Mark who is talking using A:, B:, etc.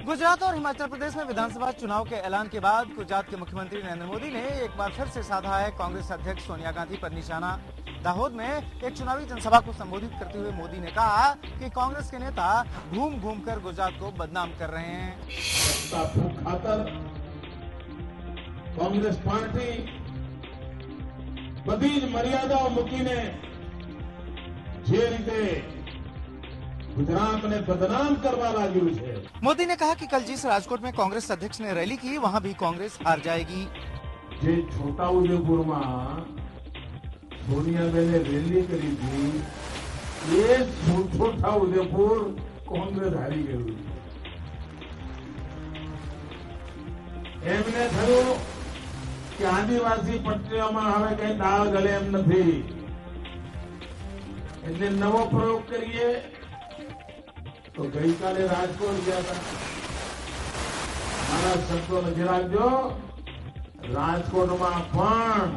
A: गुजरात और हिमाचल प्रदेश में विधानसभा चुनाव के ऐलान के बाद गुजरात के मुख्यमंत्री नरेंद्र मोदी ने एक बार फिर से साधा है कांग्रेस अध्यक्ष सोनिया गांधी पर निशाना। दाहोद में एक चुनावी जनसभा को संबोधित करते हुए मोदी ने कहा कि कांग्रेस के नेता घूम घूम कर गुजरात को बदनाम कर रहे हैं।
B: सत्ता भूख खातर कांग्रेस पार्टी बधी જ મર્યાદાઓ મૂકીને જે રીતે ગુજરાતને બદનામ કરવા લાગ્યું છે।
A: मोदी ने कहा कि कल जिस राजकोट में कांग्रेस अध्यक्ष ने रैली की वहां भी कांग्रेस हार जाएगी।
B: જે છોટાઉદેપુરમાં સોનિયાબેને રેલી કરી હતી એ છોટાઉદેપુર કોંગ્રેસ હારી ગયું। એમને થયું કે આદિવાસી પટ્ટીઓમાં હવે કઈ દાળ ગલે એમ નથી, એટલે નવો પ્રયોગ કરીએ। તો ગઈકાલે રાજકોટ ગયા હતા, મારા શબ્દો નજર રાખજો, રાજકોટમાં પણ